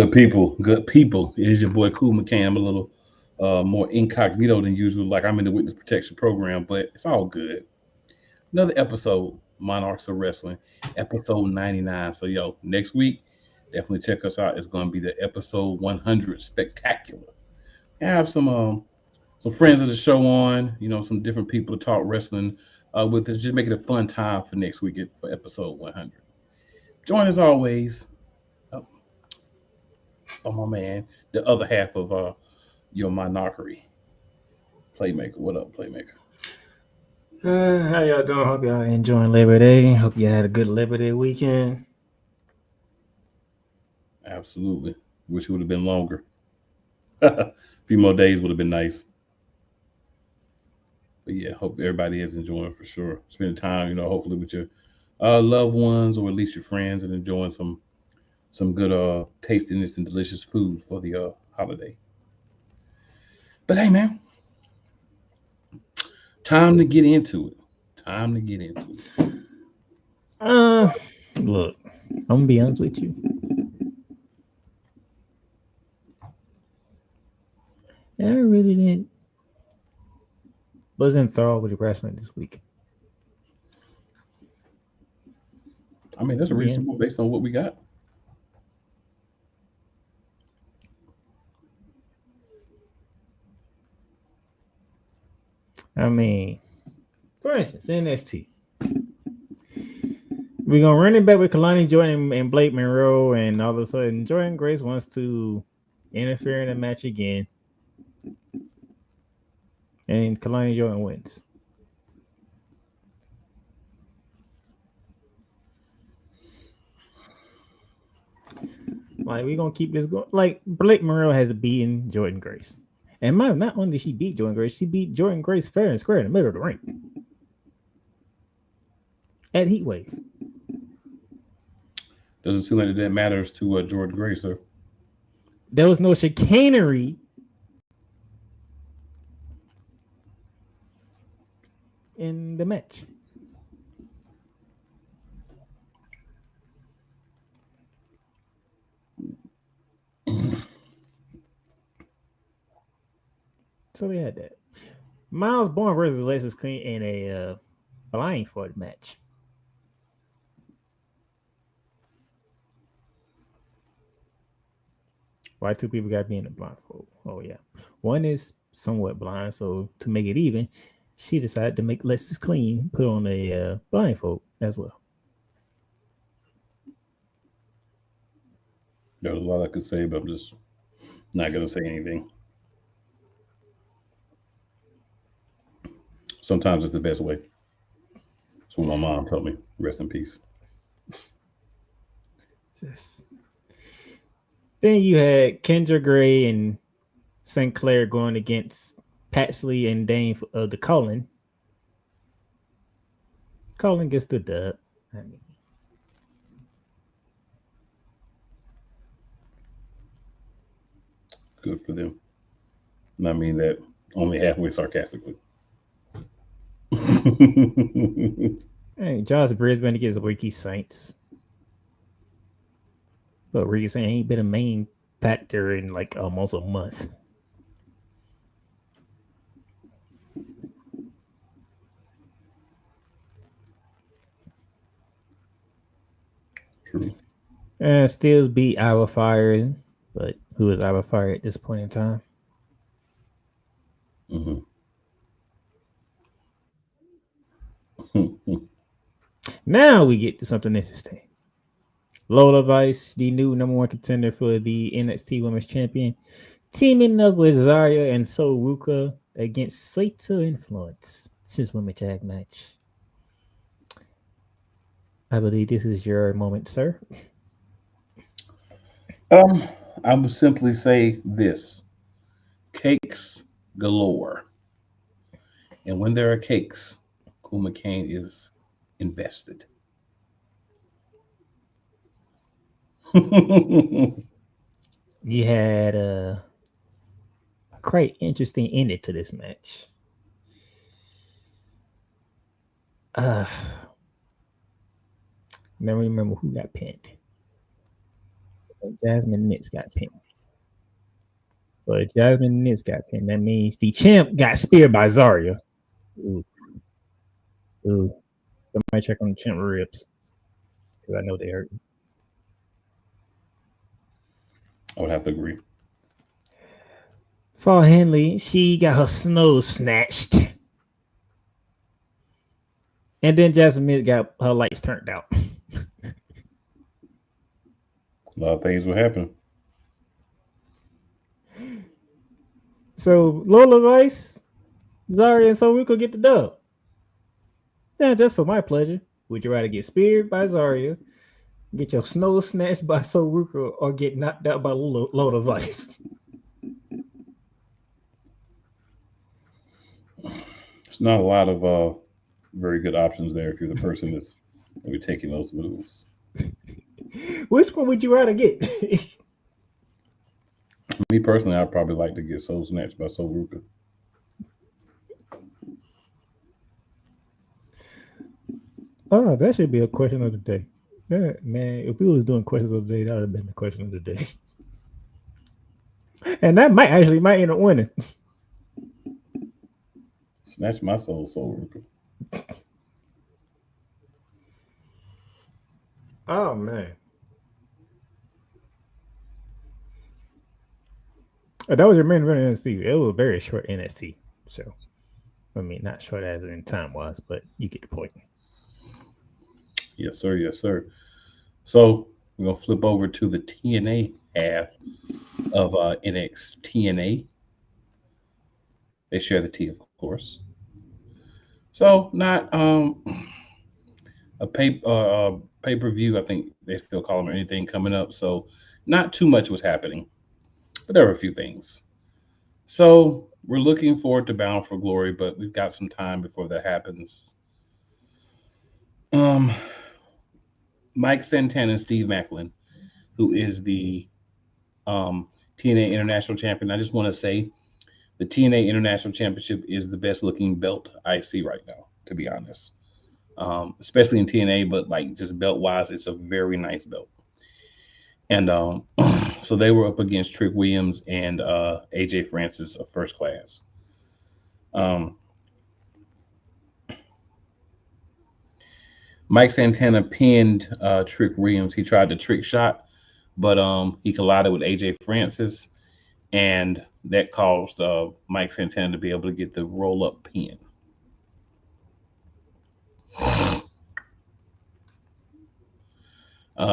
Good people, good people. It is your boy Cool McCann. I'm a little more incognito than usual, like I'm in the witness protection program, but it's all good. Another episode, Monarchs of Wrestling, episode 99. So, yo, next week, definitely check us out. It's going to be the episode 100 spectacular. I have some friends of the show on, some different people to talk wrestling with us. Just make it a fun time for next week for episode 100. Join as always, uh, my man, the other half of your monarchy, Playmaker. What up, Playmaker? How y'all doing? Hope y'all enjoying Labor Day. Hope you had a good Labor Day weekend. Absolutely. Wish it would have been longer. A few more days would have been nice. But yeah, hope everybody is enjoying for sure. Spending time, hopefully with your loved ones or at least your friends and enjoying some good tastiness and delicious food for the holiday. But hey, man, time to get into it. Time to get into it. Uh, Look, I'm gonna be honest with you. I really didn't wasn't thorough with the wrestling this week. I mean, that's Yeah, reasonable based on what we got. I mean, for instance, NXT. We're gonna run it back with Kalani Jordan and Blake Monroe, and all of a sudden, Jordan Grace wants to interfere in the match again, and Kalani Jordan wins. Like we gonna keep this going. Like Blake Monroe has beaten Jordan Grace, and not only did she beat Jordan Grace, she beat Jordan Grace fair and square in the middle of the ring at Heatwave. Doesn't seem like that matters to Jordan Grace, sir. There was no chicanery in the match. So we had that. Miles Bourne versus Alexis Clean in a blindfold match. Why two people got to be in a blindfold? Oh yeah, one is somewhat blind, so to make it even, she decided to make Alexis Clean put on a blindfold as well. There's a lot I could say, but I'm just not gonna say anything. Sometimes it's the best way. That's what my mom told me. Rest in peace. Just- Then you had Kendra Gray and St. Clair going against Patsley and Dane of the Colin. Colin gets the dub. I mean, Good for them. And I mean that only halfway sarcastically. hey, Josh Brisbane against Ricky Saints. But Ricky Saints ain't been a main factor in like almost a month. True. And Stills beat Iowa Fire, but who is Iowa Fire at this point in time? Mm-hmm. Now we get to something interesting. Lola Vice, the new number one contender for the NXT Women's Champion, teaming up with Zarya and Sol Ruka against Fatal Influence. Since women tag match. I believe this is your moment, sir. um, I would simply say this: cakes galore. And when there are cakes, Cool McCain is invested. You had a quite interesting ending to this match. Uh, Never remember who got pinned. Jasmine Nitz got pinned. So if Jasmine Nitz got pinned, that means the champ got speared by Zarya. Ooh. Ooh. Somebody check on the champ ribs. Because I know they hurt. I would have to agree. Fall Henley, she got her snow snatched. And then Jasmine Nitz got her lights turned out. A lot of things will happen. So Lola Vice, Zarya, and Soruko get the dub. Now, just for my pleasure, would you rather get speared by Zarya, get your snow snatched by Soruko, or get knocked out by Lola Vice? It's not a lot of very good options there if you're the person that's maybe taking those moves. Which one would you rather get? Me personally, I'd probably like to get soul snatched by Soul Ruka. Oh, that should be a question of the day. Yeah, man, if we was doing questions of the day, that would have been the question of the day. And that might end up winning. Snatch my soul, Soul Ruka. Oh man. That was your main event NXT. It was a very short NXT show. I mean, not short as in time wise, but you get the point. Yes, sir. Yes, sir. So we're gonna flip over to the TNA half of NXT TNA. They share the T, of course. So not a pay per view. I think they still call them anything coming up. So not too much was happening, but there were a few things. So we're looking forward to Bound for Glory, but we've got some time before that happens. Um, Mike Santana and Steve Macklin, who is the TNA International Champion. I just want to say the TNA International Championship is the best looking belt I see right now, to be honest. Especially in TNA, but like just belt wise, it's a very nice belt. And so they were up against Trick Williams and AJ Francis of First Class. Um, Mike Santana pinned Trick Williams. He tried the trick shot, but he collided with AJ Francis, and that caused Mike Santana to be able to get the roll up pin.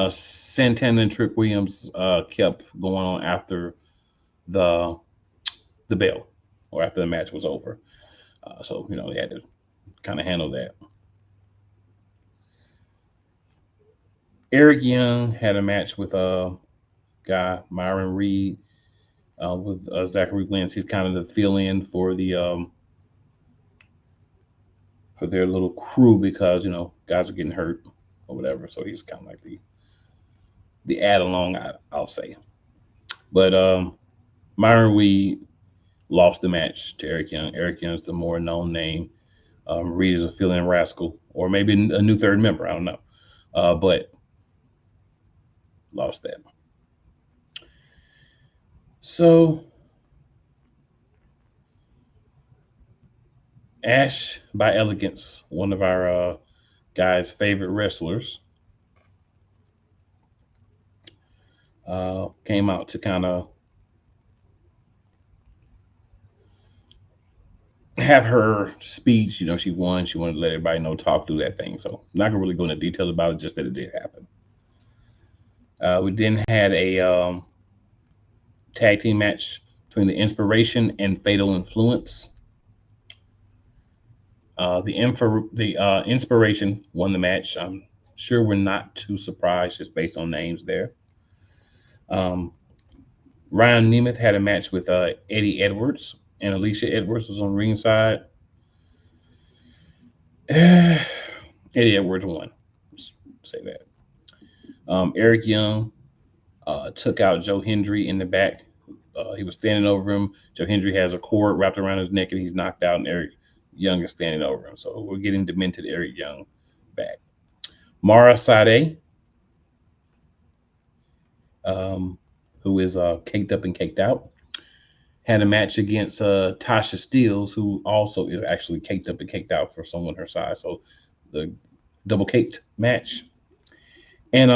Santana and Trick Williams kept going on after the bell or after the match was over. So they had to kind of handle that. Eric Young had a match with a guy Myron Reed with Zachary Glantz. He's kind of the fill-in for the for their little crew because guys are getting hurt or whatever. So he's kind of like the add along, I'll say. But Myron Reed lost the match to Eric Young. Eric Young's the more known name. Reed is a fill-in rascal, or maybe a new third member. I don't know, but lost that. So Ash by Elegance, one of our guys' favorite wrestlers, came out to kind of have her speech. She won. She wanted to let everybody know, talk through that thing. So I'm not gonna really go into details about it, just that it did happen. We then had a tag team match between the Inspiration and Fatal Influence. The Inspiration won the match. I'm sure we're not too surprised just based on names there. Ryan Nemeth had a match with Eddie Edwards, and Alicia Edwards was on ringside. Eddie Edwards won. Let's say that. Eric Young took out Joe Hendry in the back. He was standing over him. Joe Hendry has a cord wrapped around his neck, and he's knocked out, and Eric Young is standing over him. So we're getting demented Eric Young back. Mara Sade who is caked up and caked out, had a match against Tasha Steeles, who also is actually caked up and caked out for someone her size. So the double caked match. And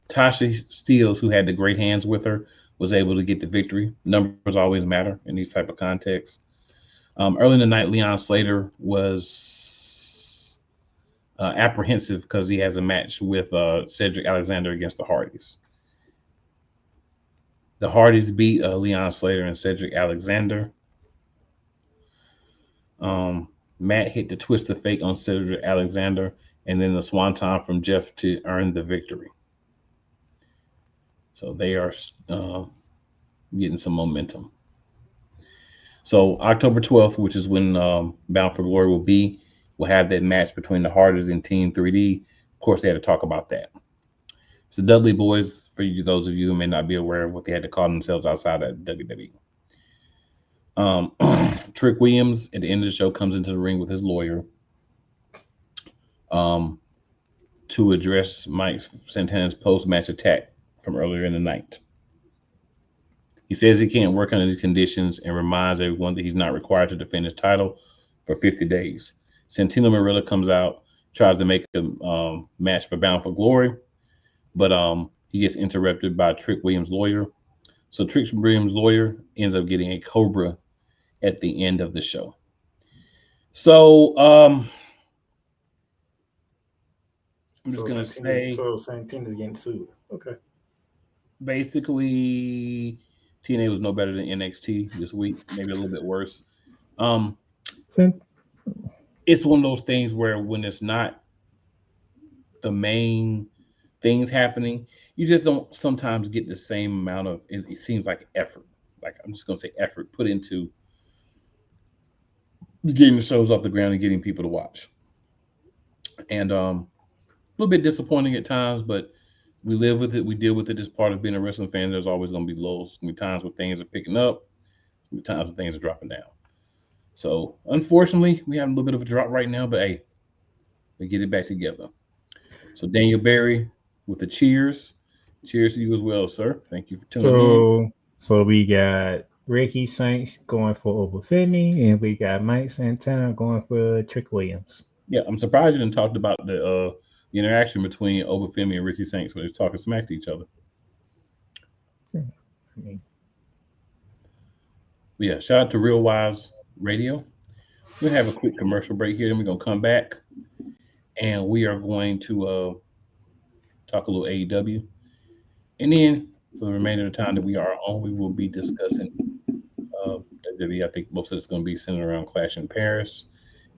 Tasha Steeles, who had the great hands with her, was able to get the victory. Numbers always matter in these type of contexts. Early in the night, Leon Slater was apprehensive because he has a match with Cedric Alexander against the Hardys. The Hardys beat Leon Slater and Cedric Alexander. Matt hit the twist of fate on Cedric Alexander, and then the swanton from Jeff to earn the victory. So they are getting some momentum. So October 12th, which is when Bound for Glory will be, we'll have that match between the Hardys and Team 3D. Of course, they had to talk about that. So Dudley Boys, for you, those of you who may not be aware of what they had to call themselves outside of WWE. Trick Williams at the end of the show comes into the ring with his lawyer to address Mike Santana's post-match attack from earlier in the night. He says he can't work under these conditions and reminds everyone that he's not required to defend his title for 50 days. Santino Marella comes out, tries to make a match for Bound for Glory, but he gets interrupted by Trick Williams' lawyer. So Trick Williams' lawyer ends up getting a Cobra at the end of the show. So I'm just going to say... So Santino's getting sued. Okay. Basically, TNA was no better than NXT this week, maybe a little bit worse. It's one of those things where when it's not the main things happening, you just don't sometimes get the same amount of, it seems like effort. Like, I'm just going to say effort put into getting the shows off the ground and getting people to watch. And a little bit disappointing at times, but we live with it. We deal with it as part of being a wrestling fan. There's always going to be lows. There's going to be times where things are picking up. There's going to be times when things are dropping down. So, unfortunately, we have a little bit of a drop right now, but hey, we get it back together. So, Daniel Berry with the cheers. Cheers to you as well, sir. Thank you for tuning in. So we got Ricky Saints going for Obafemi, and we got Mike Santana going for Trick Williams. Yeah, I'm surprised you didn't talk about the interaction between Obafemi and Ricky Saints when they're talking smack to each other. Yeah, shout out to Real Wise Radio. We're going to have a quick commercial break here, then we're going to come back, and we are going to talk a little AEW. And then for the remainder of the time that we are on, we will be discussing WWE. I think most of it's going to be centered around Clash in Paris,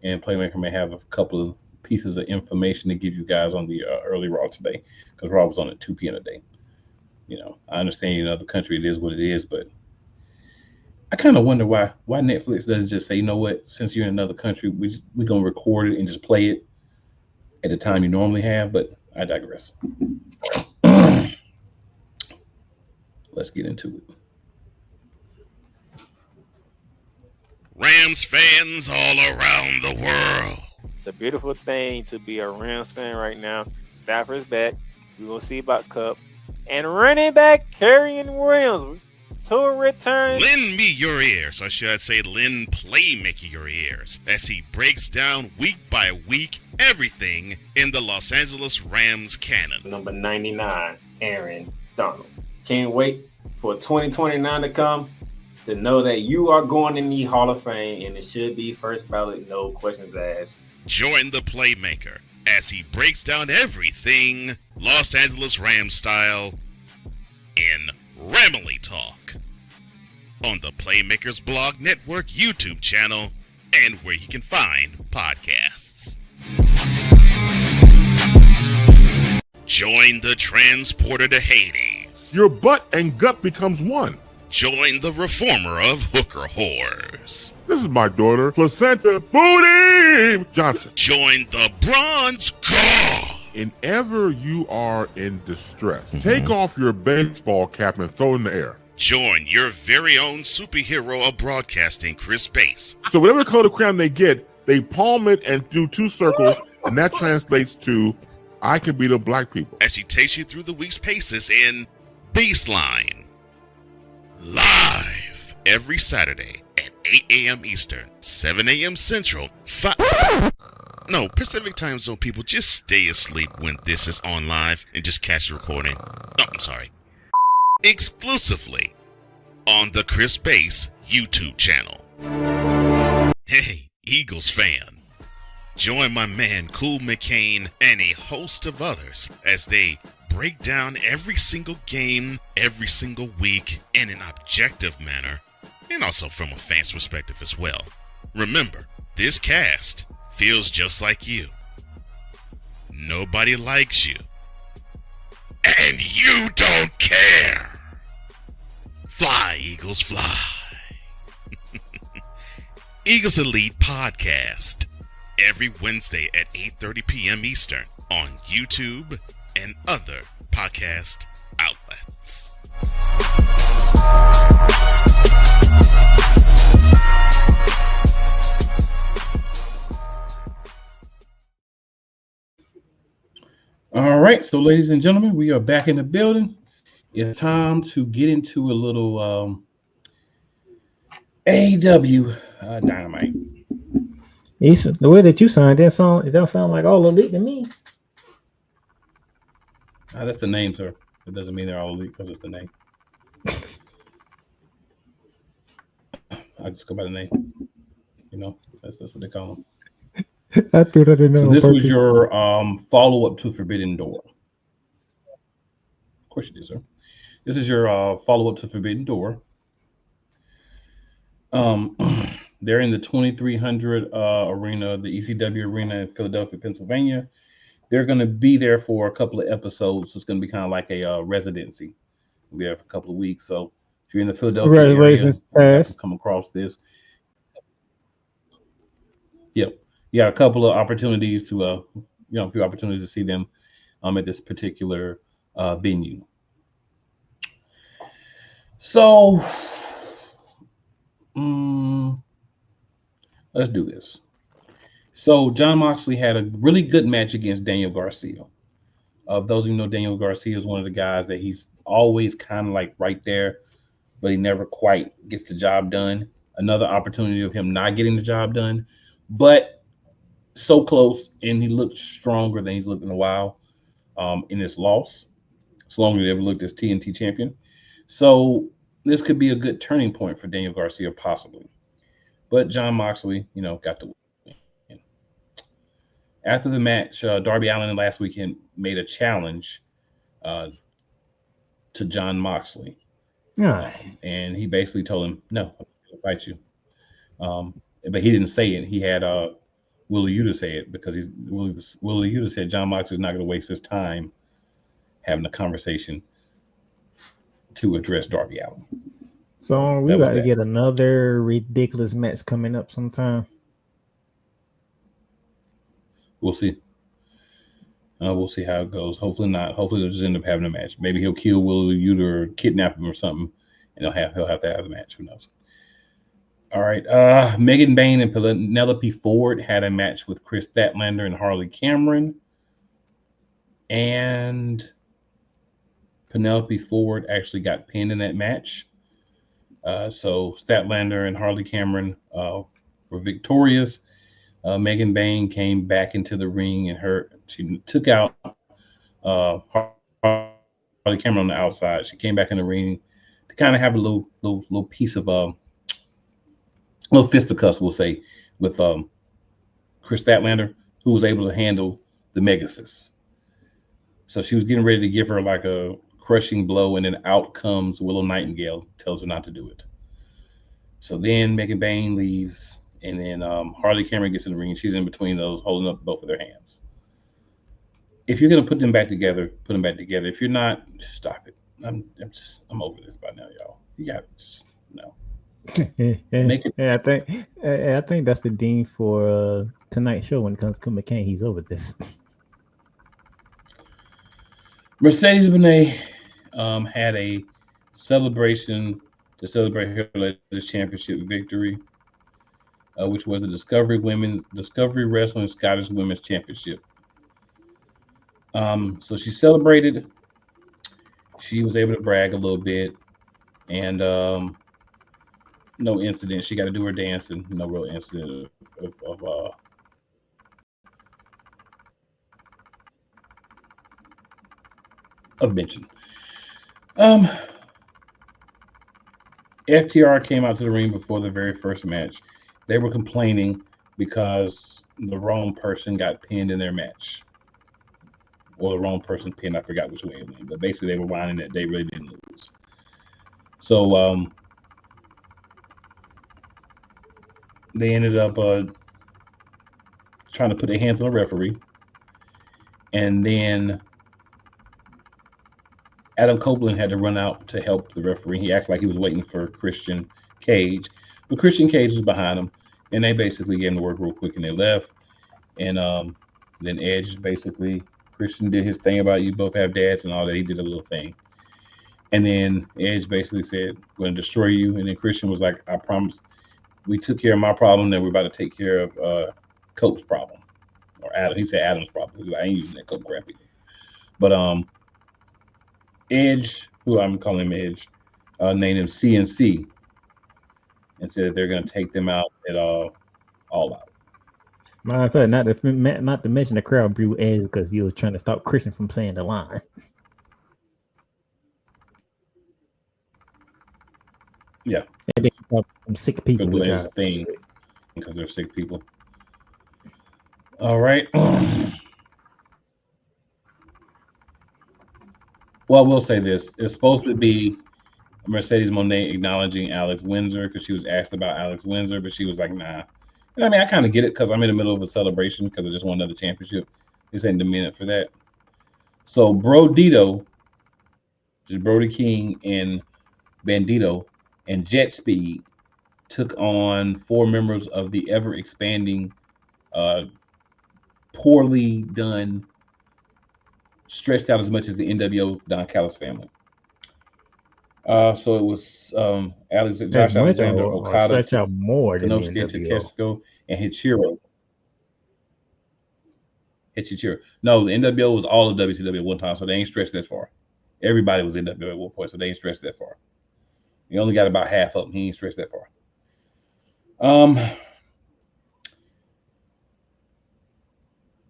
and Playmaker may have a couple of pieces of information to give you guys on the early Raw today, because Raw was on at 2 p.m. today. You know, I understand in another country it is what it is, but I kind of wonder why Netflix doesn't just say, you know what, since you're in another country, we're going to record it and just play it at the time you normally have, but I digress. Let's get into it. Rams fans all around the world. It's a beautiful thing to be a Rams fan right now. Stafford's back. We will see about Cup. And running back Kerryon Williams to return. Lend me your ears, or should I say lend Playmaker your ears, as he breaks down week by week everything in the Los Angeles Rams canon. Number 99, Aaron Donald. Can't wait for 2029 to come to know that you are going in the Hall of Fame, and it should be first ballot, no questions asked. Join the Playmaker as he breaks down everything Los Angeles Rams style in Ramily Talk on the Playmakers Blog Network YouTube channel and where you can find podcasts. Join the transporter to Hades. Your butt and gut becomes one. Join the reformer of hooker whores. This is my daughter, Placenta Booty Johnson. Join the bronze god. And ever you are in distress, take off your baseball cap and throw it in the air. Join your very own superhero of broadcasting, Chris Bass. So whatever color crayon they get, they palm it and do 2 circles, and that translates to, I can beat up black people. As he takes you through the week's paces in Baseline. Live every Saturday at 8 a.m. Eastern, 7 a.m. Central, Pacific Time Zone people, just stay asleep when this is on live and just catch the recording. Oh, I'm sorry. Exclusively on the Chris Bass YouTube channel. Hey, Eagles fan. Join my man Cool McCain and a host of others as they break down every single game, every single week in an objective manner, and also from a fan's perspective as well. Remember, this cast feels just like you. Nobody likes you. And you don't care. Fly, Eagles, fly. Eagles Elite Podcast. Every Wednesday at 8:30 p.m. Eastern on YouTube and other podcast outlets. All right, so ladies and gentlemen, we are back in the building. It's time to get into a little AEW Dynamite. The way that you signed that song, it don't sound like all elite to me. That's the name, sir. It doesn't mean they're all elite because it's the name. I just go by the name. You know, that's what they call them. I thought I didn't know. So this was your follow-up to Forbidden Door. Of course you did, sir. This is your follow-up to Forbidden Door. They're in the 2300 arena, the ECW arena in Philadelphia, Pennsylvania. They're going to be there for a couple of episodes. So it's going to be kind of like a residency. We'll be there for a couple of weeks. So if you're in the Philadelphia area, come across this. Yep. You got a couple of opportunities to, a few opportunities to see them at this particular venue. So, let's do this. So Jon Moxley had a really good match against Daniel Garcia. Of those who know, Daniel Garcia is one of the guys that he's always kind of like right there, but he never quite gets the job done. Another opportunity of him not getting the job done, but so close, and he looked stronger than he's looked in a while in his loss, as long as he ever looked as TNT champion. So this could be a good turning point for Daniel Garcia, possibly. But Jon Moxley, got the win. After the match, Darby Allin last weekend made a challenge to Jon Moxley. And he basically told him, no, I'll fight you. But he didn't say it. He had Willie Yuta say it, because Willie Yuta said Jon Moxley is not going to waste his time having a conversation to address Darby Allin. So we got to get another ridiculous match coming up sometime. We'll see. We'll see how it goes. Hopefully not. Hopefully they'll just end up having a match. Maybe he'll kill Willie Yuta or kidnap him or something, and he'll have to have a match. Who knows? All right. Megan Bayne and Penelope Ford had a match with Chris Statlander and Harley Cameron. And Penelope Ford actually got pinned in that match. So Statlander and Harley Cameron were victorious. Megan Bayne came back into the ring, and she took out Harley Cameron on the outside. She came back in the ring to kind of have a little piece of little fisticuffs, we'll say, with Chris Statlander, who was able to handle the Megasis. So she was getting ready to give her like a crushing blow, and then out comes Willow Nightingale, tells her not to do it. So then Megan Bayne leaves, and then Harley Cameron gets in the ring. She's in between those, holding up both of their hands. If you're gonna put them back together, put them back together. If you're not, just stop it. I'm over this by now, y'all. You got just no. I think that's the dean for tonight's show when it comes to McCain. He's over this. Mercedes Moné had a celebration to celebrate her latest championship victory, which was the Discovery Wrestling Scottish Women's Championship. So she celebrated, She was able to brag a little bit, and no incident. She got to do her dance, and no real incident of mention. Um, FTR came out to the ring before the very first match. They were complaining because the wrong person got pinned in their match, or the wrong person pinned. I forgot which way it went, but basically they were whining that they really didn't lose. So they ended up trying to put their hands on the referee, and then Adam Copeland had to run out to help the referee. He acted like he was waiting for Christian Cage, but Christian Cage was behind him, and they basically gave him the work real quick, and they left. And then Edge basically, Christian did his thing about you both have dads and all that. He did a little thing, and then Edge basically said, "I'm going to destroy you." And then Christian was like, "I promise." We took care of my problem, then we're about to take care of Cope's problem, or Adam. He said Adam's problem. I ain't using that Cope crap either. But Edge, who I'm calling him Edge, named him CNC, and said that they're going to take them out at all out. Matter of fact, not to mention the crowd blew Edge because he was trying to stop Christian from saying the line. Yeah, and they some sick people. Which thing because they're sick people. All right. Well, I will say this. It's supposed to be Mercedes Moné acknowledging Alex Windsor because she was asked about Alex Windsor, but she was like, nah. And I mean, I kind of get it because I'm in the middle of a celebration because I just won another championship. This ain't the minute for that. So Brodito, just Brody King and Bandito and Jet Speed took on 4 members of the ever-expanding, poorly done, stretched out as much as the NWO Don Callis family. So it was Josh Alexander, Okada, stretch out more than Konosuke Takeshiko, and Hichiro. No, the NWO was all of WCW at one time, so they ain't stretched that far. Everybody was NWO at one point, so they ain't stretched that far. You only got about half of them. He ain't stretched that far.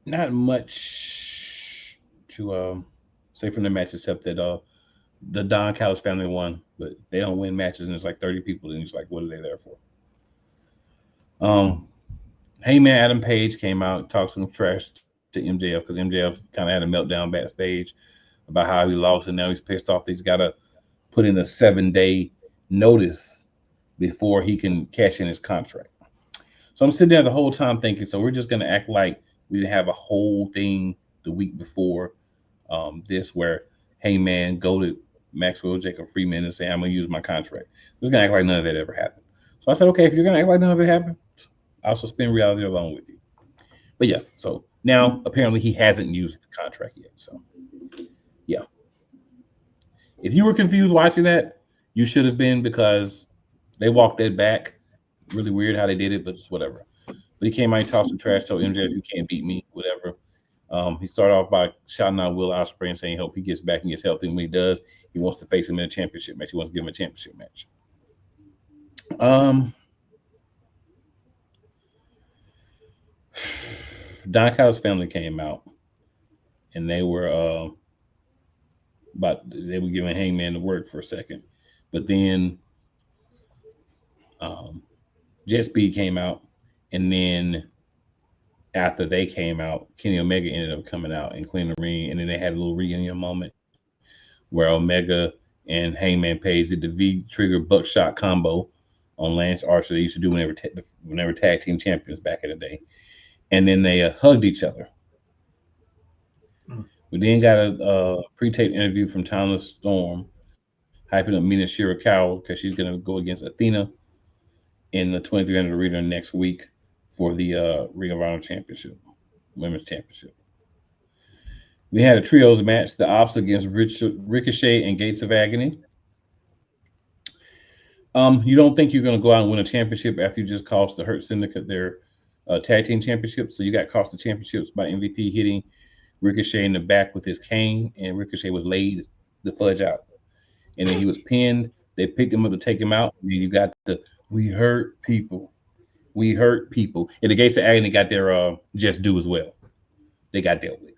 Not much to say from the match except that the Don Callis family won, but they don't win matches, and it's like 30 people, and it's like, what are they there for? Heyman Adam Page came out and talked some trash to MJF because MJF kind of had a meltdown backstage about how he lost, and now he's pissed off that he's got to put in a 7-day notice before he can cash in his contract. So I'm sitting there the whole time thinking, so we're just going to act like we didn't have a whole thing the week before this where Heyman go to Maxwell Jacob Freeman and say, I'm going to use my contract. We're just going to act like none of that ever happened. So I said, okay, if you're going to act like none of it happened, I'll suspend reality along with you. But yeah, so now apparently he hasn't used the contract yet. So yeah. If you were confused watching that, you should have been because they walked that back. Really weird how they did it, but it's whatever. But he came out and talked some trash, told MJF, you can't beat me, whatever. He started off by shouting out Will Ospreay and saying, hope he gets back and gets healthy. And when he does, he wants to face him in a championship match. He wants to give him a championship match. Don Callis' family came out, and they were they were giving Hangman the word for a second, but then Jet Speed came out, and then after they came out, Kenny Omega ended up coming out and cleaning the ring, and then they had a little reunion moment where Omega and Hangman Page did the V-trigger buckshot combo on Lance Archer. They used to do whenever tag team champions back in the day. And then they hugged each other. We then got a pre-taped interview from Timeless Storm, hyping up Mina Shirakawa because she's going to go against Athena in the 2300 arena next week for the Ring of Honor Championship, Women's Championship. We had a trios match, the Ops against Ricochet and Gates of Agony. You don't think you're going to go out and win a championship after you just cost the Hurt Syndicate their tag team championships. So you got cost the championships by MVP hitting Ricochet in the back with his cane, and Ricochet was laid the fudge out. And then he was pinned. They picked him up to take him out. And then you got the we hurt people. We hurt people. And the Gates of Agony got their just due as well. They got dealt with.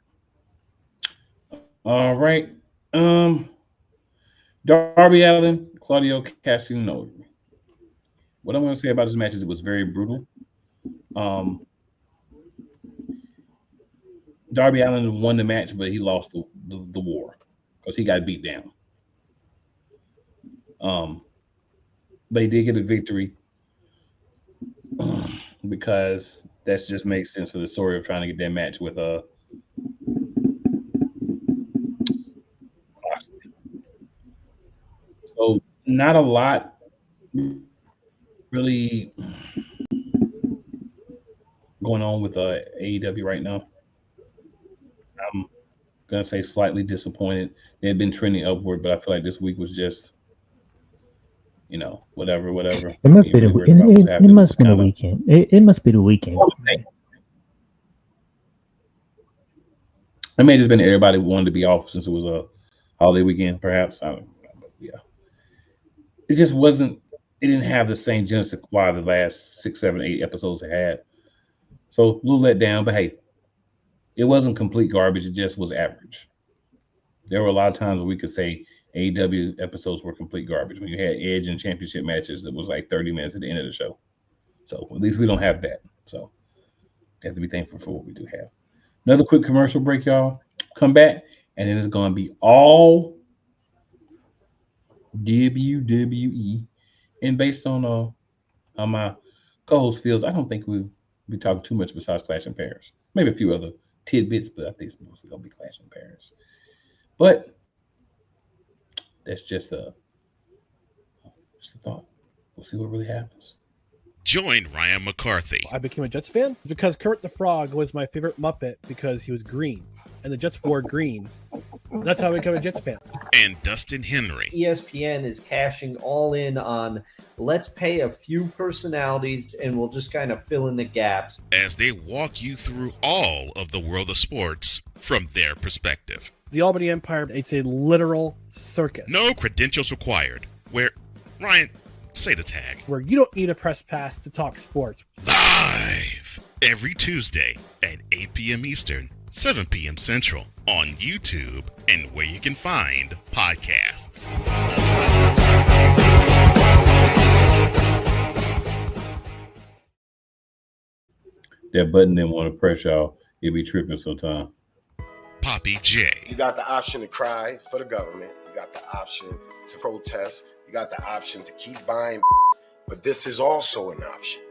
All right. Darby Allin, Claudio Castagnoli. What I'm going to say about this match is it was very brutal. Darby Allin won the match, but he lost the war because he got beat down. But he did get a victory because that just makes sense for the story of trying to get that match with So not a lot really going on with AEW right now. I'm gonna say slightly disappointed. They had been trending upward, but I feel like this week was just, whatever. It must be it must be the weekend. It must be the weekend. It may have just been everybody wanted to be off since it was a holiday weekend, perhaps. I don't know. But yeah. It just wasn't. It didn't have the same je ne sais quoi the last 6, 7, 8 episodes it had. So a little let down, but hey, it wasn't complete garbage. It just was average. There were a lot of times where we could say AEW episodes were complete garbage. When you had Edge and championship matches, that was like 30 minutes at the end of the show. So at least we don't have that. So we have to be thankful for what we do have. Another quick commercial break, y'all. Come back, and then it's going to be all WWE. And based on how my co-host feels, I don't think we'll be talking too much besides Clash in Paris. Maybe a few other tidbits, but I think it's mostly going to be Clash in Paris. But that's just a thought. We'll see what really happens. Join Ryan McCarthy. I became a Jets fan because Kurt the Frog was my favorite Muppet because he was green, and the Jets wore green. That's how I became a Jets fan. And Dustin Henry. ESPN is cashing all in on let's pay a few personalities and we'll just kind of fill in the gaps. As they walk you through all of the world of sports from their perspective. The Albany Empire, it's a literal circus. No credentials required. Where, Ryan, say the tag. Where you don't need a press pass to talk sports. Live every Tuesday at 8 p.m. Eastern, 7 p.m. Central on YouTube and where you can find podcasts. That button didn't want to press y'all. It'd be tripping sometime. Poppy J. You got the option to cry for the government. You got the option to protest. You got the option to keep buying, but this is also an option.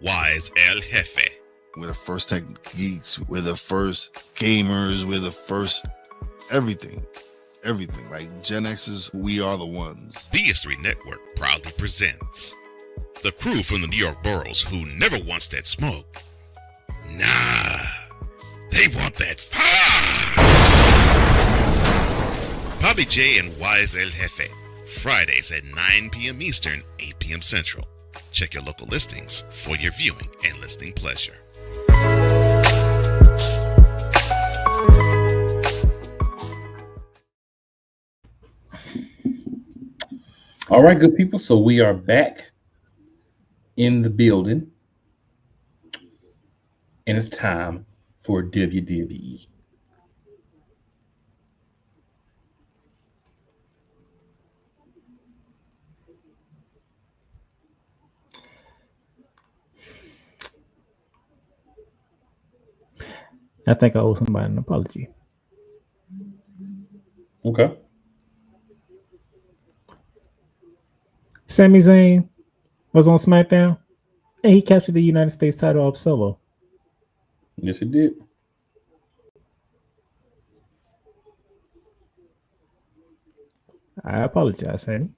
Wise El Jefe. We're the first tech geeks. We're the first gamers. We're the first everything. Everything. Like Gen X's, we are the ones. BS3 Network proudly presents the crew from the New York boroughs who never wants that smoke. Nah, they want that fire. Poppy J and Wise El Jefe. Fridays at 9 p.m. Eastern, 8 p.m. Central. Check your local listings for your viewing and listening pleasure. All right, good people. So we are back in the building, and it's time for WWE. I think I owe somebody an apology. Okay. Sami Zayn was on SmackDown, and he captured the United States title up solo. Yes, it did. I apologize, Sammy.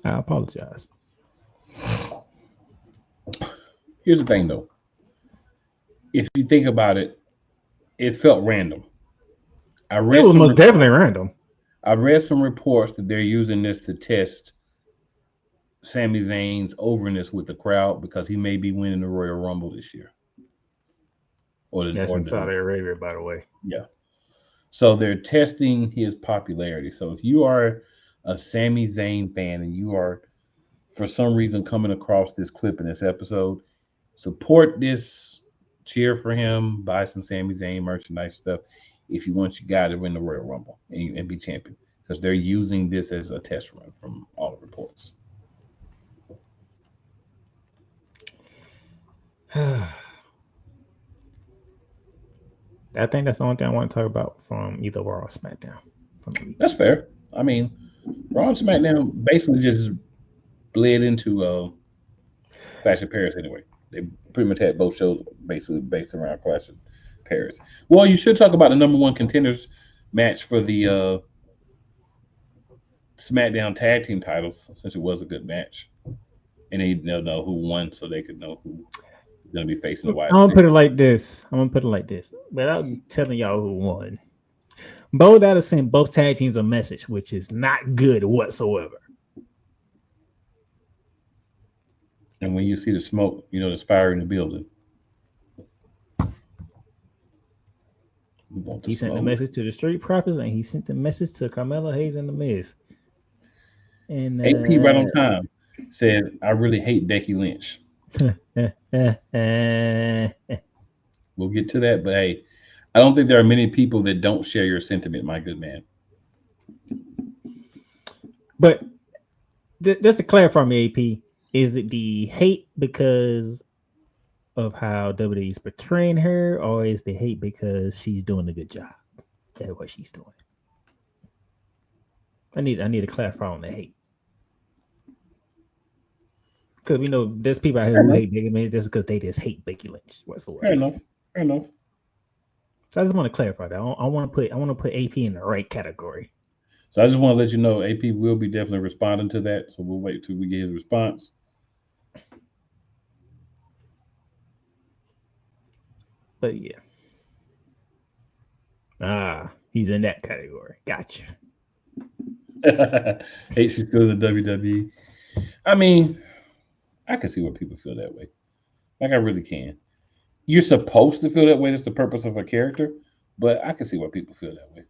I apologize. Here's the thing, though. If you think about it, it felt random. It was most definitely random. I read some reports that they're using this to test Sami Zayn's overness with the crowd because he may be winning the Royal Rumble this year. That's in Saudi Arabia, by the way. Yeah. So they're testing his popularity. So if you are a Sami Zayn fan and you are for some reason coming across this clip in this episode, support this, cheer for him, buy some Sami Zayn merchandise stuff if you want your guy to win the Royal Rumble and be champion. Because they're using this as a test run from all the reports. I think that's the only thing I want to talk about from either Raw or SmackDown. That's fair. I mean, Raw and SmackDown basically just bled into Clash of Paris anyway. They pretty much had both shows basically based around Clash of Paris. Well, you should talk about the number one contenders match for the SmackDown tag team titles, since it was a good match. And they'll know who won so they could know who's going to be facing the Wyatt I'm gonna Six. put it like this. Without telling y'all who won. Bo Dallas sent both tag teams a message, which is not good whatsoever. And when you see the smoke, you know there's fire in the building. He sent the message to the Street Profits, and he sent the message to Carmelo Hayes and The Miz. And AP right on time said, "I really hate Becky Lynch." We'll get to that, but hey, I don't think there are many people that don't share your sentiment, my good man. But just to clarify me, AP, is it the hate because of how WWE is portraying her, or is the hate because she's doing a good job at what she's doing? I need to clarify on the hate. Because we know there's people out here who hate Becky Lynch just because they just hate Becky Lynch whatsoever. Fair enough. So I just want to clarify that. I want to put AP in the right category. So I just want to let you know AP will be definitely responding to that. So we'll wait till we get his response. But yeah. He's in that category. Gotcha. Hate she's still in the WWE. I mean, I can see why people feel that way. Like I really can. You're supposed to feel that way. That's the purpose of a character. But I can see why people feel that way.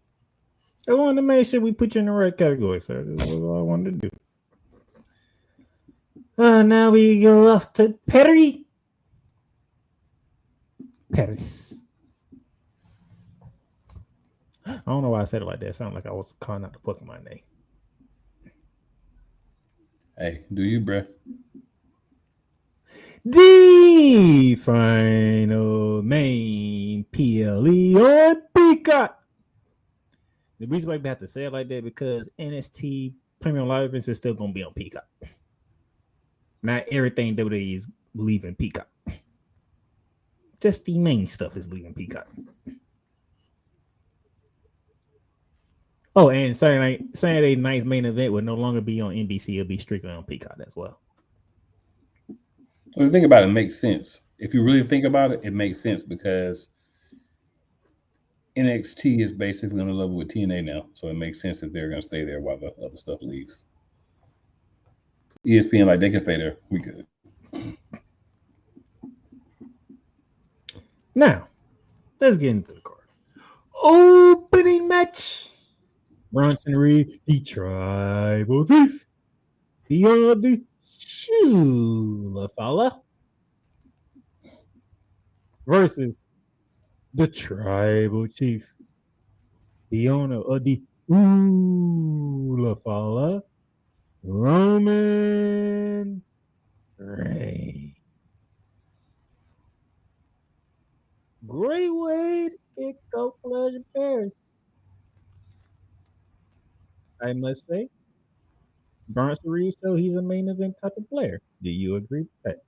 I wanted to make sure we put you in the right category, sir. That's what I wanted to do. Now we go off to Paris. I don't know why I said it like that. It sounded like I was calling out the Pokemon name. Hey, do you, bruh? The final main PLE on Peacock. The reason why we have to say it like that because NXT Premium Live Events is still going to be on Peacock. Not everything WWE is leaving Peacock. Just the main stuff is leaving Peacock. Oh, and Saturday night's main event will no longer be on NBC. It'll be strictly on Peacock as well. When you think about it, it makes sense. If you really think about it, it makes sense because NXT is basically on the level with TNA now. So it makes sense that they're going to stay there while the other stuff leaves. ESPN, like, they can stay there. We good. Now, let's get into the card. Opening match. Bronson Reed, the Tribal Thief. Beyond the Shulafala versus the Tribal Chief, the owner of the Ulafala, Roman Reigns. Great way to kick off Clash of Paris. I must say, Bronson Reed show he's a main event type of player. Do you agree with that?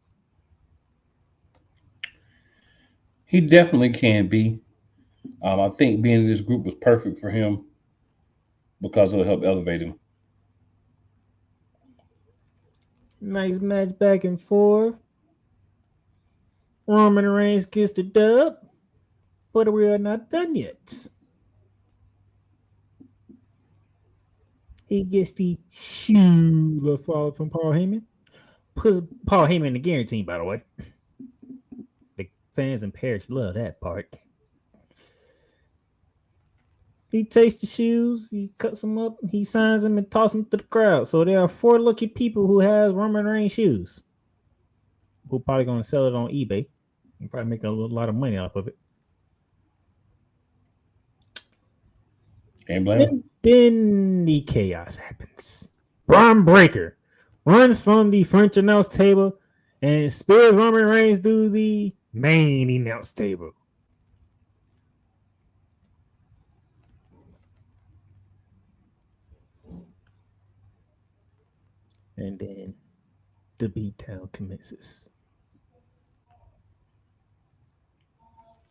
He definitely can be. I think being in this group was perfect for him because it'll help elevate him. Nice match back and forth. Roman Reigns gets the dub, but we are not done yet. He gets the shoe fall from Paul Heyman. Puts Paul Heyman in the guarantee, by the way. The fans in Paris love that part. He takes the shoes, he cuts them up, he signs them, and tosses them to the crowd. So there are 4 lucky people who have Roman Reigns shoes. Who probably going to sell it on eBay and probably make a lot of money off of it. Can't blame him. Then the chaos happens. Braun Breaker runs from the French announce table and spears Roman Reigns through the main announce table. And then the beatdown commences.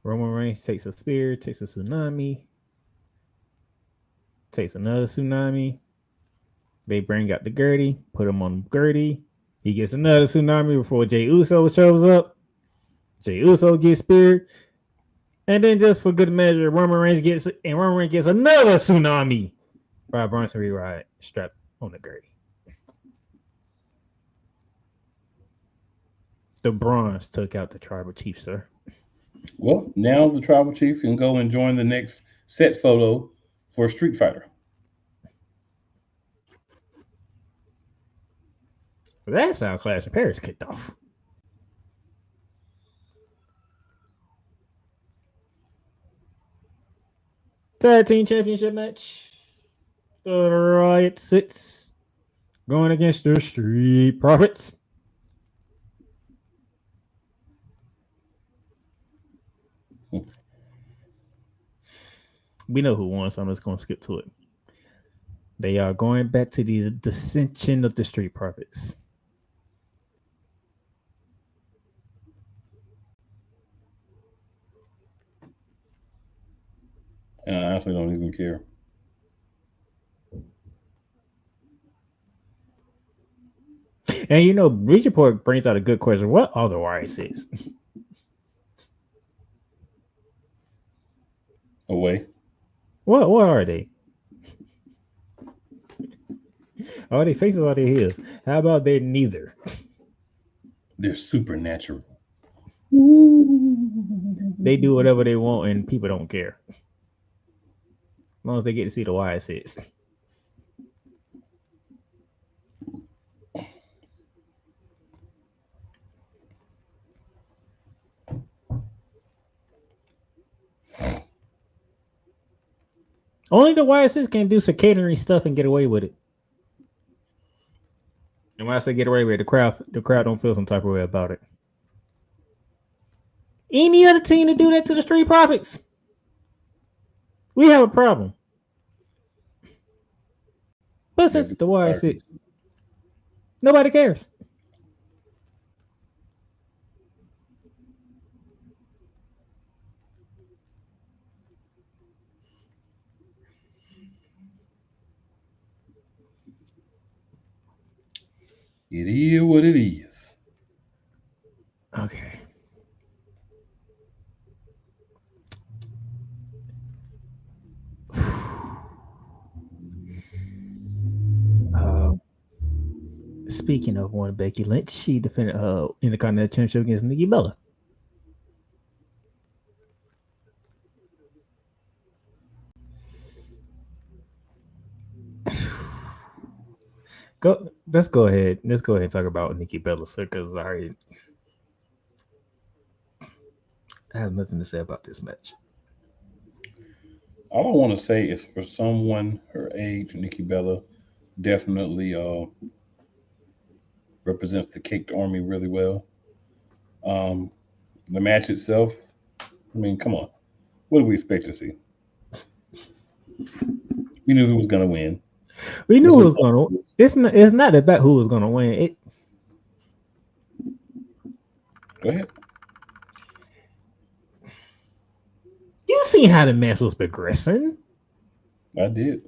Roman Reigns takes a spear, takes a tsunami, takes another tsunami. They bring out the Gertie, put him on Gertie. He gets another tsunami before Jey Uso shows up. Jey Uso gets speared. And then just for good measure, Roman Reigns gets another tsunami by Bronson Reed strapped on the Gertie. The Bronze took out the Tribal Chief, sir. Well, now the Tribal Chief can go and join the next set photo for Street Fighter. That's how Clash of Paris kicked off. Tag Team Championship match. The Riot 6 going against the Street Profits. We know who won, so I'm just going to skip to it. They are going back to the dissension of the Street Profits. And I honestly don't even care. And you know, Bleacher Report brings out a good question. What are the Riot Six? Away. What are they? Are they faces or are they heels? How about they're neither? They're supernatural. They do whatever they want and people don't care. As long as they get to see the Riot Six. Only the Riot Six can do circadian stuff and get away with it. And when I say get away with it, the crowd don't feel some type of way about it. Any other team to do that to the Street Profits, we have a problem. But since it's the Riot Six, nobody cares. It is what it is. Okay. Speaking of one, Becky Lynch, she defended Intercontinental Championship against Nikki Bella. Let's go ahead and talk about Nikki Bella, sir, because I have nothing to say about this match. All I want to say is for someone her age, Nikki Bella definitely represents the Caked Army really well. The match itself, I mean, come on. What do we expect to see? We knew who was going to win. We knew who was going to. It's not about who was going to win. Go ahead. You seen how the match was progressing. I did.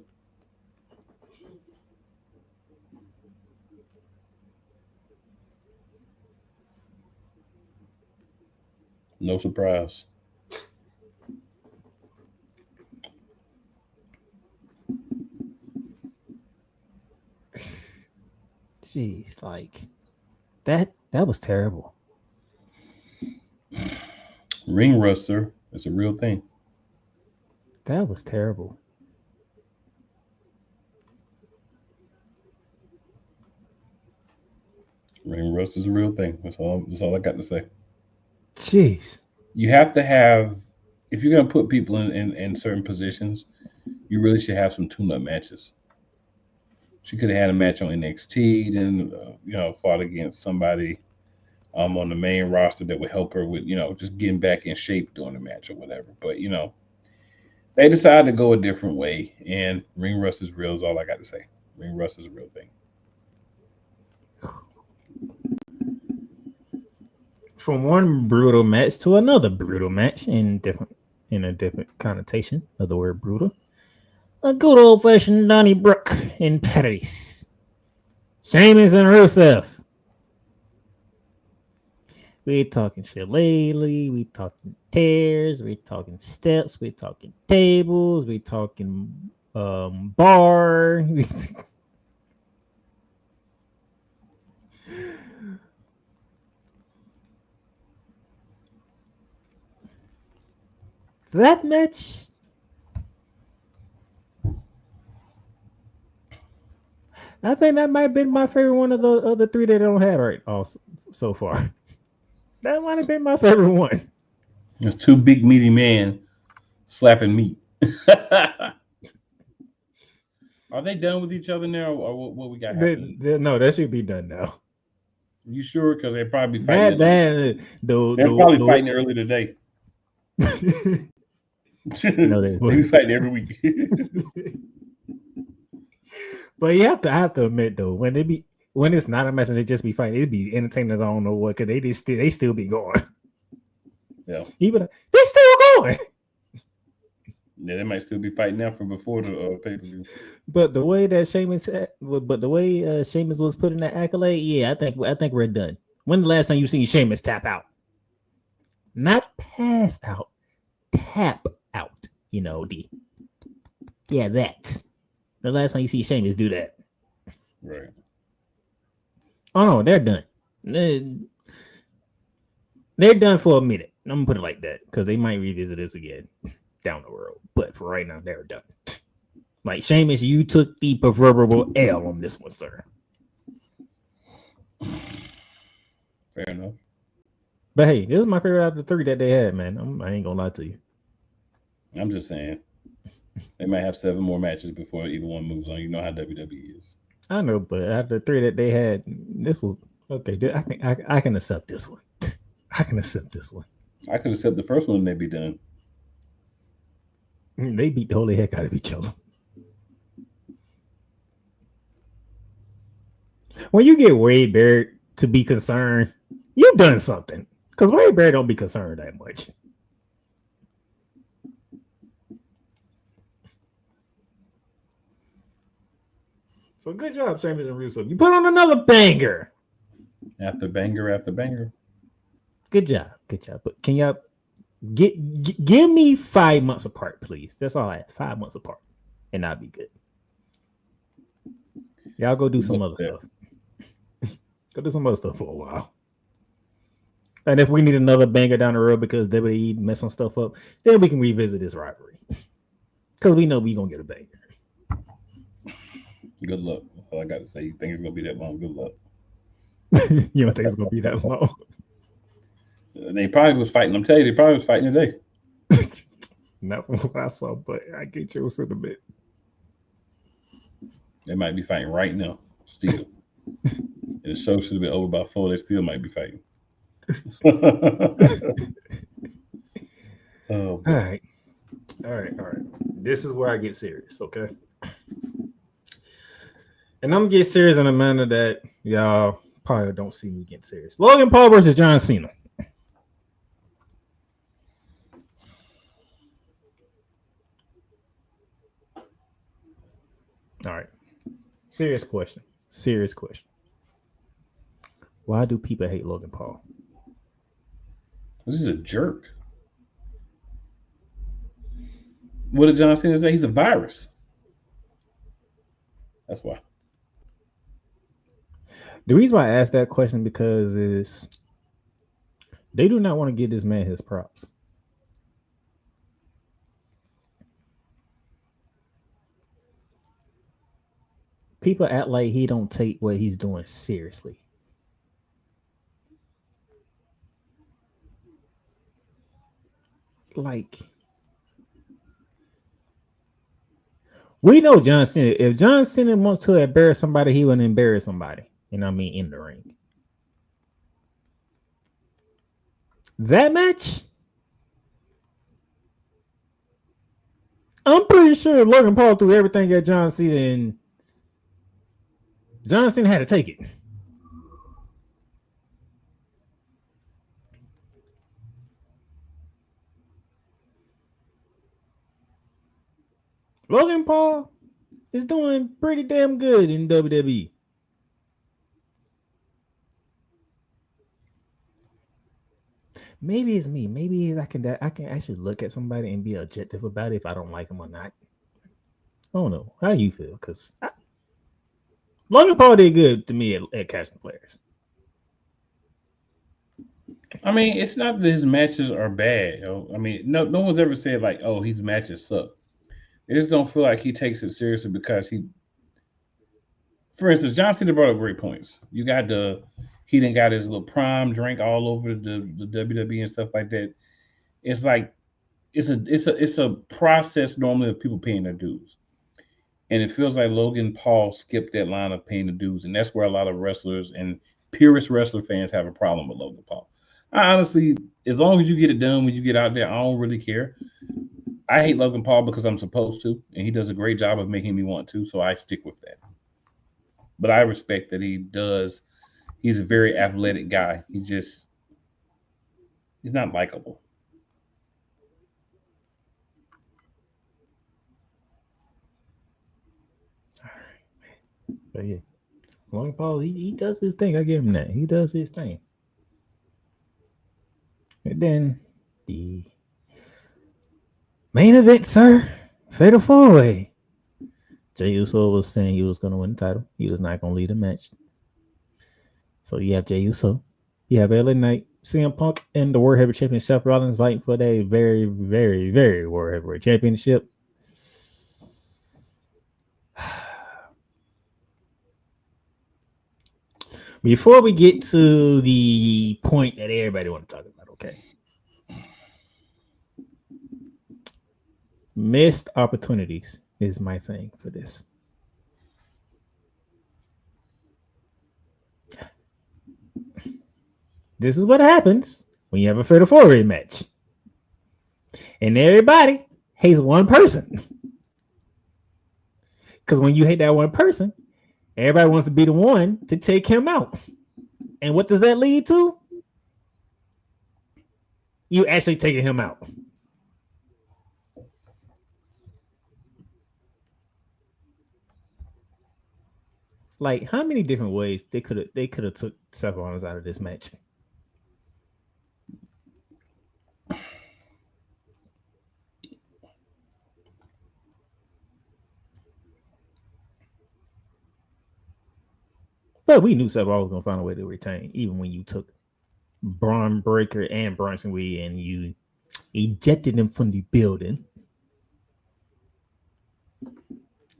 No surprise. Jeez, like that was terrible. Ring rust, sir. It's a real thing. That was terrible. Ring rust is a real thing. That's all I got to say. Jeez. You have to have, if you're gonna put people in certain positions, you really should have some tune-up matches. She could have had a match on NXT, then fought against somebody on the main roster that would help her with just getting back in shape during the match or whatever. But they decided to go a different way, and ring rust is real. Is all I got to say. Ring rust is a real thing. From one brutal match to another brutal match in a different connotation of the word brutal. A good old fashioned Donnybrook in Paris. Sheamus and Rusev. We talking shillelagh, we talking tears, we talking steps, we talking tables, we talking bar. That match, I think that might have been my favorite one of the other three that I don't have right also so far. That might have been my favorite one. There's two big meaty men slapping meat. Are they done with each other now, or what we got happening? No, that should be done now. You sure? Because they're probably fighting. They're probably fighting early today. No, they be fighting every week. But you I have to admit though, when it's not a match and they just be fighting, it'd be entertaining as I don't know what, because they still be going. Yeah, even they still going. Yeah, they might still be fighting now from before the pay-per-view. But the way that Sheamus, Sheamus was putting that accolade, yeah, I think we're done. When the last time you seen Sheamus tap out? Not pass out, tap out. That. The last time you see Sheamus do that. Right. Oh no, they're done. They're done for a minute. I'm gonna put it like that because they might revisit this again down the road. But for right now, they're done. Like Sheamus, you took the proverbial L on this one, sir. Fair enough. But hey, this is my favorite out of the three that they had, man. I ain't gonna lie to you. I'm just saying. They might have 7 more matches before either one moves on. You know how WWE is. I know, but out of the three that they had, this was okay. I can accept this one. I can accept this one. I could accept the first one and they'd be done. They beat the holy heck out of each other. When you get Wade Barrett to be concerned, you've done something. Because Wade Barrett don't be concerned that much. So good job, Sheamus and Rusev. You put on another banger. After banger after banger. Good job. But can y'all give me 5 months apart, please? That's all I have. 5 months apart. And I'll be good. Y'all go do some other stuff. Go do some other stuff for a while. And if we need another banger down the road because WWE messed some stuff up, then we can revisit this rivalry. Because we know we're going to get a banger. Good luck. That's all I got to say. You think it's going to be that long? Good luck. You don't think it's going to be that long? They probably was fighting. I'm telling you, they probably was fighting today. Not from what I saw, but I get you in a bit. They might be fighting right now, still. And the show should have been over by 4. They still might be fighting. All right. This is where I get serious, okay? And I'm gonna get serious in a manner that y'all probably don't see me getting serious. Logan Paul versus John Cena. All right. Serious question. Why do people hate Logan Paul? This is a jerk. What did John Cena say? He's a virus. That's why. The reason why I asked that question because is they do not want to give this man his props. People act like he don't take what he's doing seriously. like we know John Cena. If John Cena wants to embarrass somebody, he will embarrass somebody. You know what I mean? In the ring. That match, I'm pretty sure Logan Paul threw everything at John Cena, and John Cena had to take it. Logan Paul is doing pretty damn good in WWE. Maybe it's me. Maybe I can actually look at somebody and be objective about it if I don't like them or not. I don't know. How you feel? Because Logan Paul did good to me at casting players. I mean, it's not that his matches are bad. I mean, no one's ever said like, "Oh, his matches suck." They just don't feel like he takes it seriously because for instance, John Cena brought up great points. You got he didn't got his little prime drink all over the WWE and stuff like that. It's like it's a process normally of people paying their dues. And it feels like Logan Paul skipped that line of paying the dues. And that's where a lot of wrestlers and purist wrestler fans have a problem with Logan Paul. I honestly, as long as you get it done when you get out there, I don't really care. I hate Logan Paul because I'm supposed to, and he does a great job of making me want to, so I stick with that. But I respect that he does. He's a very athletic guy. He's not likable. But yeah, Logan Paul, he does his thing. I give him that. He does his thing. And then the main event, sir, Fatal 4-Way. Jey Uso was saying he was going to win the title. He was not going to lead the match. So you have Jey Uso. You have LA Knight, CM Punk, and the World Heavyweight Champion Seth Rollins fighting for their very, very, very World Heavyweight Championship. Before we get to the point that everybody want to talk about, okay? Missed opportunities is my thing for this. This is what happens when you have a Fatal 4-Way match. And everybody hates one person. Because when you hate that one person, everybody wants to be the one to take him out. And what does that lead to? You actually taking him out. Like, how many different ways they could have took Seth Rollins out of this match? But we knew Seth Rollins was gonna find a way to retain, even when you took Braun Breaker and Bronson Reed and you ejected them from the building.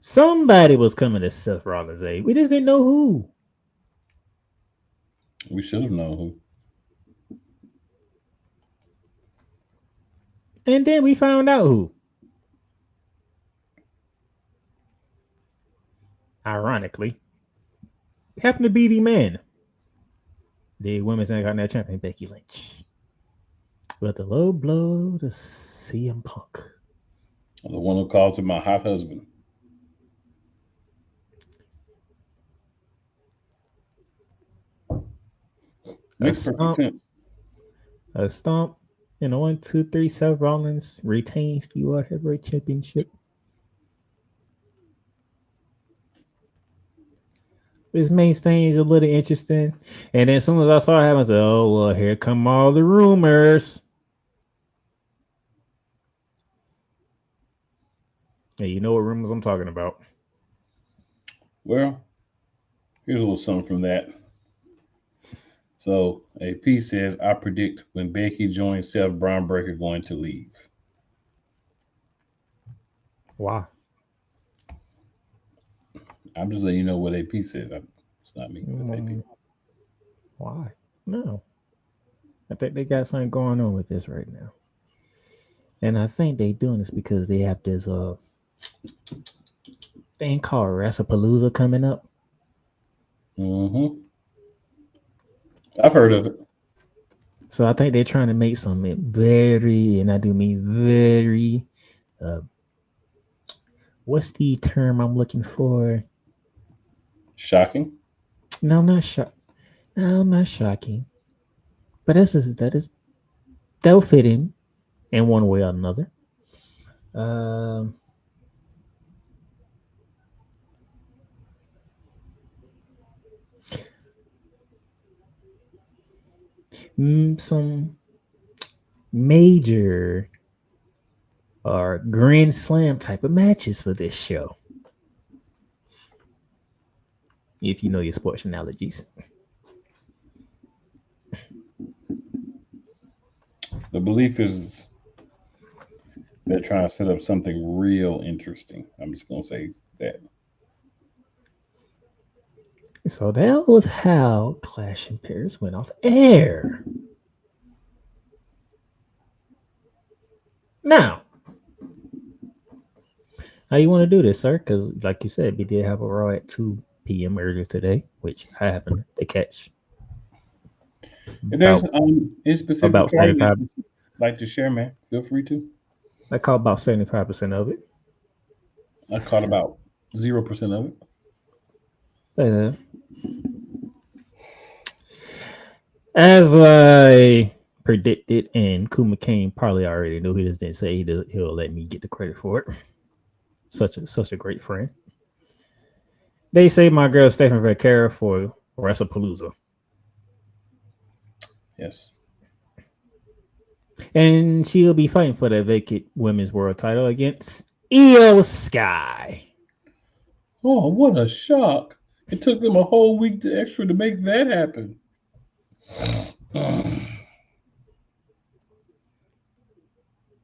Somebody was coming to Seth Rollins' aid. We just didn't know who. We should have known who. And then we found out who. Ironically, it happened to be the man. The women's Intercontinental Champion, Becky Lynch. With a low blow to CM Punk. The one who called him my hot husband. Makes perfect sense. A stomp. And 1, 2, 3, Seth Rollins retains the World Heavyweight Championship. This main stage is a little interesting. And then as soon as I saw it happen, I said, oh, well, here come all the rumors. Hey, you know what rumors I'm talking about. Well, here's a little something from that. So AP says, I predict when Becky joins Seth, Braun Breaker going to leave. Why? I'm just letting you know what AP said. It's not me. It's AP. Why? No. I think they got something going on with this right now. And I think they doing this because they have this thing called Wrestlepalooza coming up. Mm-hmm. I've heard of it. So I think they're trying to make something very, and I do mean very, what's the term I'm looking for? Shocking. No, not shocking. But that'll fit in one way or another. Some major or grand slam type of matches for this show. If you know your sports analogies. The belief is they're trying to set up something real interesting. I'm just going to say that. So that was how Clash in Paris went off air. Now, how you want to do this, sir? Because, like you said, we did have a Raw at 2 p.m. earlier today, which I happened to catch. If there's any specific about part 75. you'd like to share, man, feel free to. I caught about 75% of it. I caught about 0% of it. As I predicted, and Kuma Kane probably already knew, he just didn't say he'll let me get the credit for it. Such a great friend. They say my girl Stephen Vaquera for Wrestlepalooza. Yes. And she'll be fighting for that vacant women's world title against Io Sky. Oh, what a shock. It took them a whole week extra to make that happen.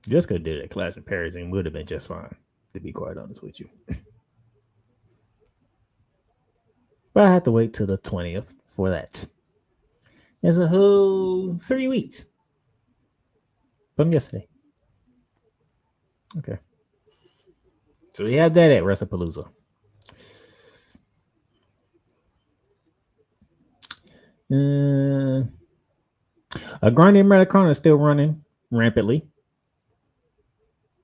Jessica did it at Clash in Paris and would have been just fine, to be quite honest with you. But I have to wait till the 20th for that. It's a whole 3 weeks from yesterday. Okay. So we have that at Wrestlepalooza. A Grande Americana is still running rampantly.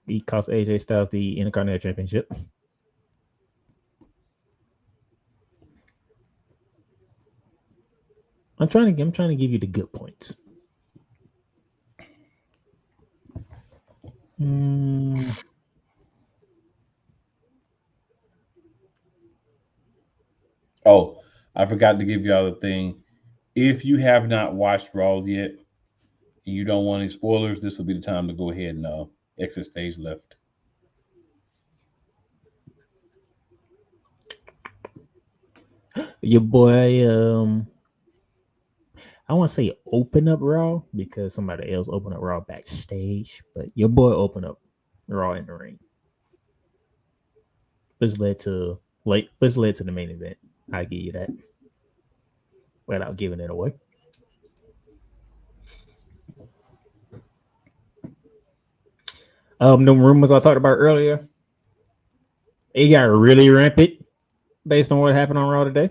He cost AJ Styles the Intercontinental Championship. I'm trying to give you the good points. Oh, I forgot to give y'all the thing. If you have not watched Raw yet and you don't want any spoilers, this will be the time to go ahead and exit stage left. Your boy, I want to say open up Raw because somebody else opened up Raw backstage, but your boy opened up Raw in the ring. This led to the main event. I give you that without giving it away. The rumors I talked about earlier, it got really rampant based on what happened on Raw today.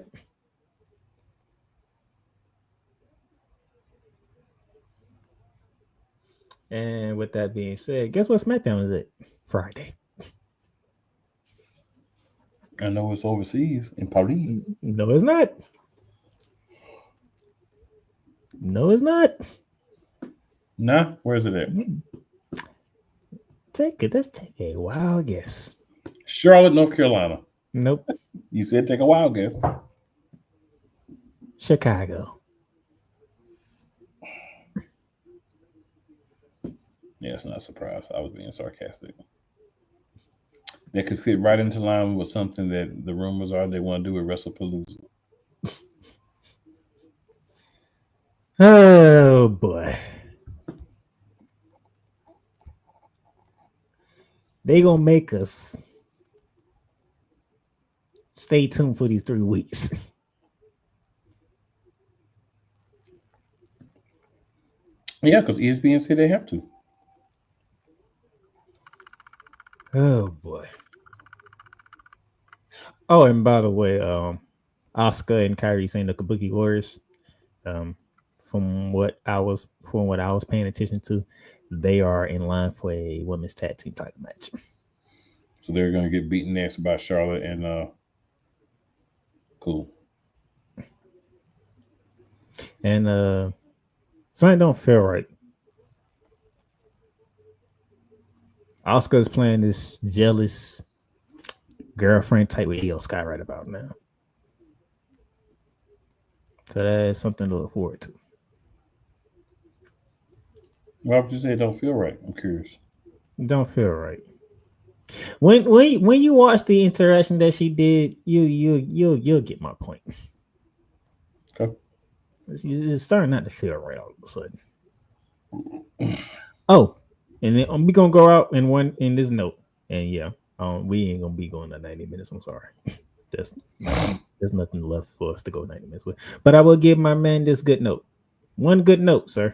And with that being said, guess what SmackDown is at? Friday. I know it's overseas in Paris. No, it's not. No, it's not. Nah, where is it at? Let's take a wild guess. Charlotte, North Carolina. Nope. You said take a wild guess. Chicago. Yeah, it's not a surprise. I was being sarcastic. They could fit right into line with something that the rumors are they want to do with Wrestlepalooza. Oh boy. They gonna make us stay tuned for these 3 weeks. Yeah, because ESPN said they have to. Oh boy. Oh, and by the way, Oscar and Kyrie saying the Kabuki Warriors. Um, from what I was paying attention to, they are in line for a women's tag team title match. So they're gonna get beaten next by Charlotte and cool. And something don't feel right. Oscar's playing this jealous girlfriend type with Io Sky right about now. So that is something to look forward to. Why would you say it don't feel right? I'm curious. Don't feel right. When you watch the interaction that she did, you'll get my point. Okay. It's starting not to feel right all of a sudden. Oh, and then we gonna go out in this note, and yeah, we ain't gonna be going to 90 minutes. I'm sorry. There's nothing left for us to go 90 minutes with. But I will give my man this good note. One good note, sir.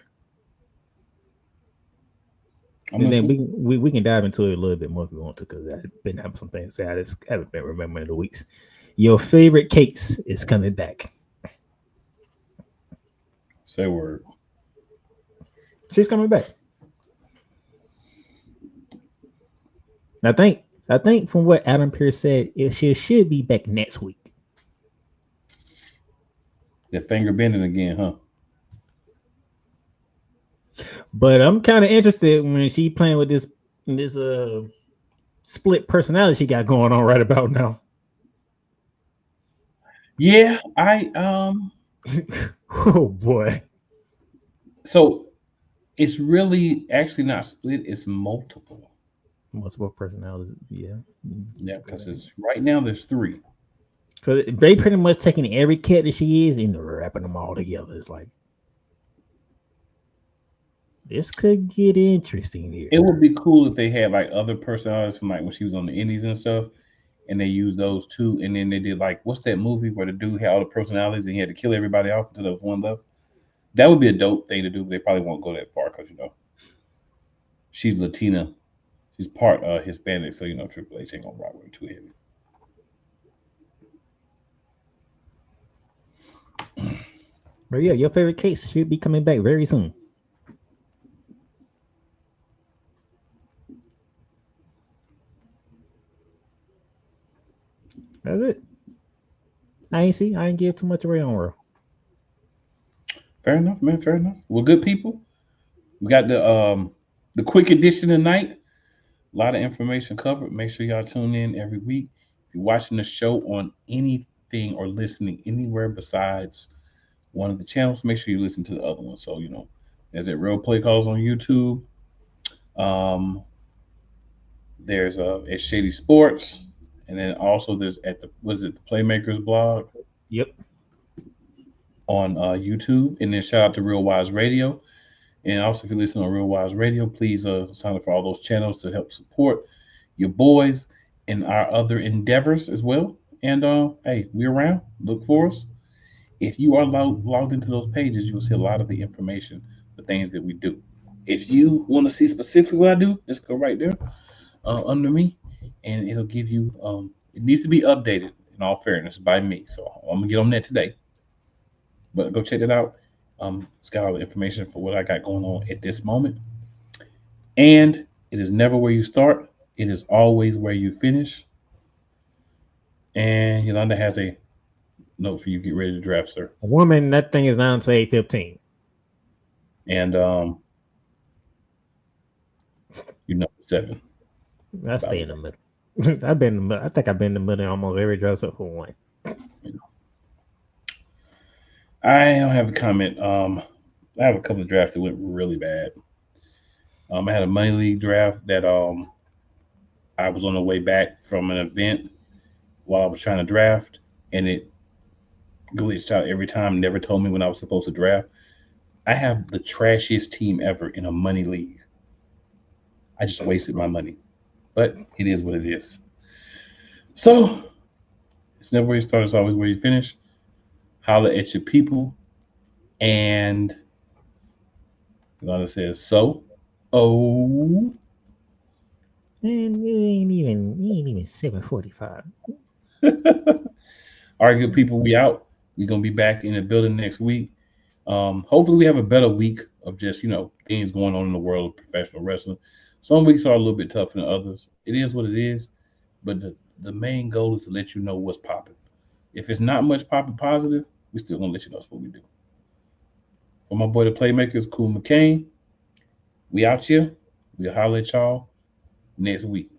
And then we can dive into it a little bit more if we want to, because I've been having some things to say. I just haven't been remembering the weeks. Your favorite cakes is coming back. Say word. She's coming back. I think from what Adam Pearce said, she should be back next week. That finger bending again, huh? But I'm kind of interested when she playing with this split personality she got going on right about now. Yeah, oh boy. So it's really actually not split, it's multiple. Multiple personalities, yeah. Yeah, because it's right now there's 3. So they pretty much taking every cat that she is and wrapping them all together. It's like, this could get interesting here. It would be cool if they had like other personalities from like when she was on the Indies and stuff, and they used those too. And then they did like, what's that movie where the dude had all the personalities and he had to kill everybody off until there was one left? That would be a dope thing to do. But they probably won't go that far because she's Latina, she's part Hispanic, so Triple H ain't gonna rock with her too heavy. But yeah, your favorite case should be coming back very soon. That's it. I ain't give too much away on Raw. Fair enough, man. Fair enough. Well, good people. We got the quick edition tonight. A lot of information covered. Make sure y'all tune in every week. If you're watching the show on anything or listening anywhere besides one of the channels, make sure you listen to the other one. So, there's at Real Play Calls on YouTube. There's at Shady Sports. And then also there's at the Playmakers blog? Yep. On YouTube. And then shout out to Real Wise Radio. And also, if you listen on Real Wise Radio, please sign up for all those channels to help support your boys and our other endeavors as well. And hey, we're around. Look for us. If you are logged into those pages, you will see a lot of the information, the things that we do. If you want to see specifically what I do, just go right there under me, and it'll give you. It needs to be updated, in all fairness, by me. So I'm gonna get on that today. But go check it out. It's got all the information for what I got going on at this moment. And it is never where you start. It is always where you finish. And Yolanda has a note for you. Get ready to draft, sir. A woman, that thing is down to 8:15. And you know 7. I stay in the middle. I've been in the middle. I think I've been in the middle almost every draft except for one. I don't have a comment. I have a couple of drafts that went really bad. I had a money league draft that I was on the way back from an event while I was trying to draft, and it glitched out every time. Never told me when I was supposed to draft. I have the trashiest team ever in a money league. I just wasted my money, but it is what it is. So it's never where you start; it's always where you finish. Holler at your people, and Yolanda says so. Oh, Man, it ain't even 7:45. All right, good people, we out. We're gonna be back in the building next week. Hopefully, we have a better week of just things going on in the world of professional wrestling. Some weeks are a little bit tougher than others. It is what it is, but the main goal is to let you know what's popping. If it's not much popping positive, we still gonna let you know that's what we do. For my boy, the playmakers, Cool McCain, we out here. We'll holler at y'all next week.